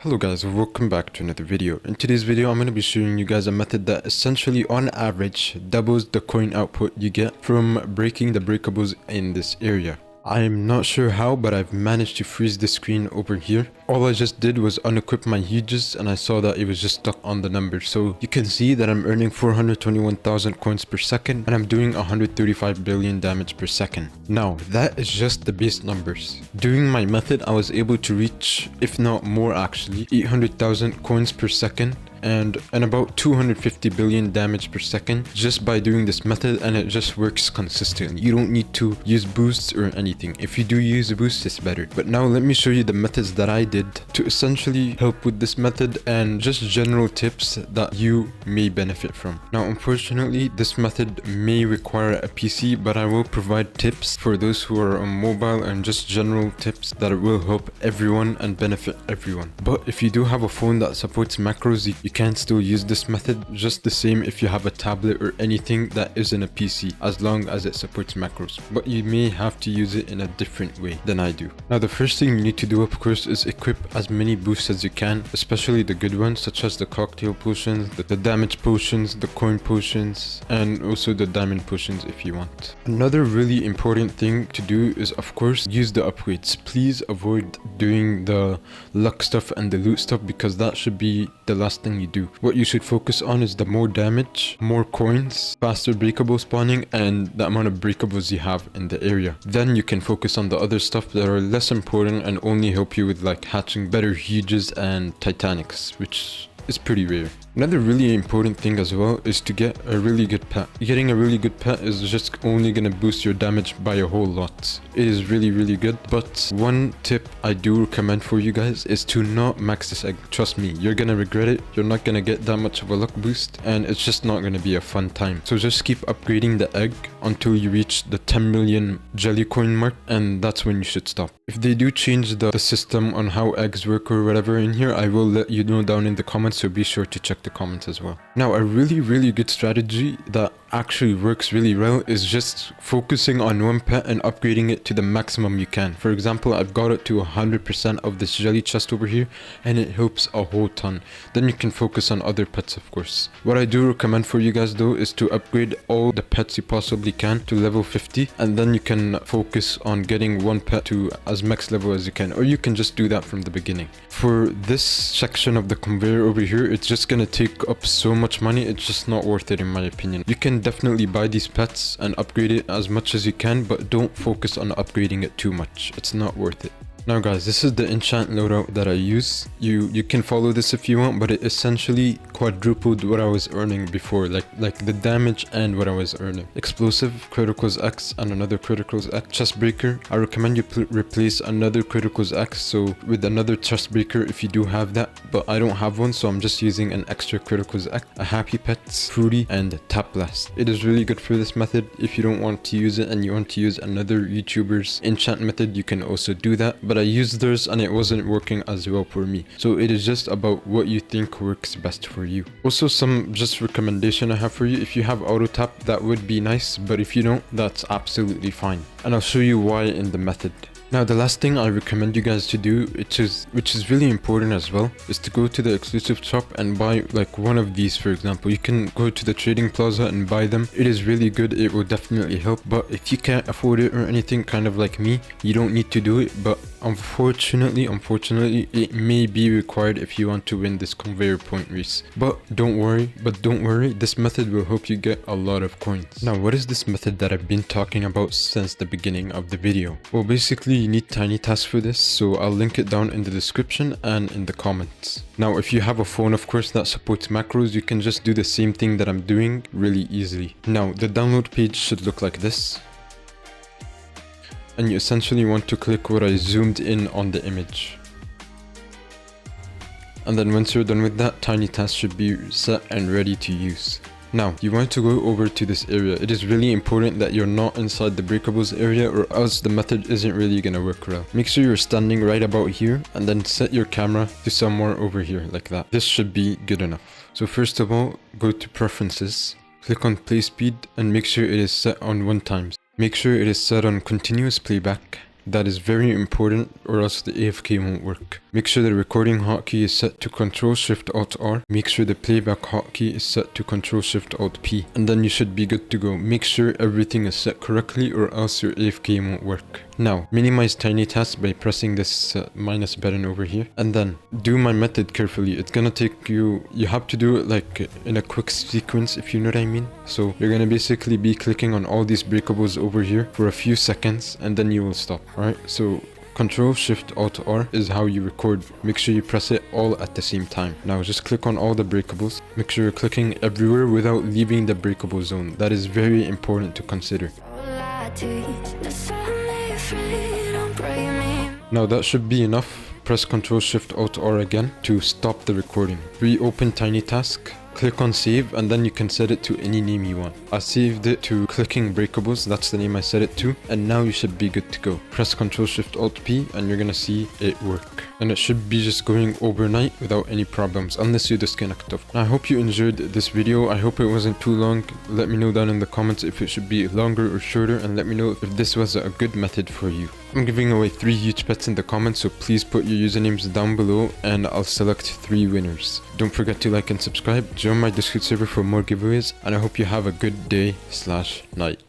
Hello guys, welcome back to another video. In today's video I'm going to be showing you guys a method that essentially on average doubles the coin output you get from breaking the breakables in this area. I'm not sure how, but I've managed to freeze the screen over here. All I just did was unequip my huges and I saw that it was just stuck on the number. So you can see that I'm earning 421,000 coins per second and I'm doing 135 billion damage per second. Now that is just the base numbers. Doing my method I was able to reach, if not more actually, 800,000 coins per second and about 250 billion damage per second just by doing this method, and it just works consistently. You don't need to use boosts or anything. If you do use a boost, it's better. But now let me show you the methods that I did to essentially help with this method and just general tips that you may benefit from. Now unfortunately this method may require a PC, but I will provide tips for those who are on mobile and just general tips that will help everyone and benefit everyone. But if you do have a phone that supports macros, you can still use this method just the same if you have a tablet or anything that isn't a PC, as long as it supports macros. But you may have to use it in a different way than I do. Now the first thing you need to do of course is equip as many boosts as you can, especially the good ones such as the cocktail potions, the damage potions, the coin potions, and also the diamond potions if you want. Another really important thing to do is of course use the upgrades. Please avoid doing the luck stuff and the loot stuff because that should be the last thing you do. What you should focus on is the more damage, more coins, faster breakable spawning, and the amount of breakables you have in the area. Then you can focus on the other stuff that are less important and only help you with like hatching better huges and titanics, which is pretty rare. Another really important thing as well is to get a really good pet. Getting a really good pet is just only gonna boost your damage by a whole lot. It is really good, but one tip I do recommend for you guys is to not max this egg. Trust me, you're gonna regret it. You're not gonna get that much of a luck boost and it's just not gonna be a fun time. So just keep upgrading the egg until you reach the 10 million jelly coin mark, and that's when you should stop. If they do change the system on how eggs work or whatever in here, I will let you know down in the comments, so be sure to check the comments as well. Now a really good strategy that actually works really well is just focusing on one pet and upgrading it to the maximum you can. For example, I've got it to 100% of this jelly chest over here and it helps a whole ton. Then you can focus on other pets of course. What I do recommend for you guys though is to upgrade all the pets you possibly can to level 50, and then you can focus on getting one pet to as max level as you can, or you can just do that from the beginning. For this section of the conveyor over here, it's just gonna take up so much money, it's just not worth it in my opinion. You can definitely buy these pets and upgrade it as much as you can, but don't focus on upgrading it too much. It's not worth it. Now guys, this is the enchant loadout that I use. You can follow this if you want, but it essentially quadrupled what I was earning before, like the damage and what I was earning. Explosive, Criticals X, and another Criticals X. Chest breaker, I recommend you replace another Criticals X so with another chest breaker if you do have that, but I don't have one, so I'm just using an extra Criticals X. A Happy Pets, Fruity, and Tap Blast. It is really good for this method. If you don't want to use it and you want to use another YouTuber's enchant method, you can also do that, but I used theirs and it wasn't working as well for me. So it is just about what you think works best for you. Also, some just recommendation I have for you: if you have auto tap, that would be nice, but if you don't, that's absolutely fine, and I'll show you why in the method. Now the last thing I recommend you guys to do, which is really important as well, is to go to the exclusive shop and buy like one of these. For example, you can go to the trading plaza and buy them. It is really good, it will definitely help. But if you can't afford it or anything, kind of like me, you don't need to do it. But unfortunately it may be required if you want to win this conveyor point race. But don't worry, this method will help you get a lot of coins. Now what is this method that I've been talking about since the beginning of the video? Well, basically you need tiny tasks for this, so I'll link it down in the description and in the comments. Now if you have a phone of course that supports macros, you can just do the same thing that I'm doing really easily. Now the download page should look like this, and you essentially want to click where I zoomed in on the image. And then once you're done with that, tiny task should be set and ready to use. Now, you want to go over to this area. It is really important that you're not inside the breakables area, or else the method isn't really gonna work well. Make sure you're standing right about here and then set your camera to somewhere over here like that. This should be good enough. So first of all, go to preferences, click on play speed and make sure it is set on 1 times. Make sure it is set on continuous playback. That is very important, or else the AFK won't work. Make sure the recording hotkey is set to Ctrl-Shift-Alt-R. Make sure the playback hotkey is set to Ctrl-Shift-Alt-P. And then you should be good to go. Make sure everything is set correctly, or else your AFK won't work. Now, minimize tiny tasks by pressing this minus button over here. And then, do my method carefully. It's gonna take you have to do it like in a quick sequence, if you know what I mean. So, you're gonna basically be clicking on all these breakables over here for a few seconds, and then you will stop. Alright, so Ctrl-Shift-Alt-R is how you record. Make sure you press it all at the same time. Now just click on all the breakables. Make sure you're clicking everywhere without leaving the breakable zone. That is very important to consider. Now that should be enough. Press Ctrl-Shift-Alt-R again to stop the recording. Reopen Tiny Task. Click on save, and then you can set it to any name you want. I saved it to clicking breakables, that's the name I set it to, and now you should be good to go. Press Ctrl-Shift-Alt-P and you're gonna see it work. And it should be just going overnight without any problems, unless you disconnect off. I hope you enjoyed this video. I hope it wasn't too long. Let me know down in the comments if it should be longer or shorter, and let me know if this was a good method for you. I'm giving away 3 huge pets in the comments, so please put your usernames down below and I'll select 3 winners. Don't forget to like and subscribe. Join my Discord server for more giveaways, and I hope you have a good day/night.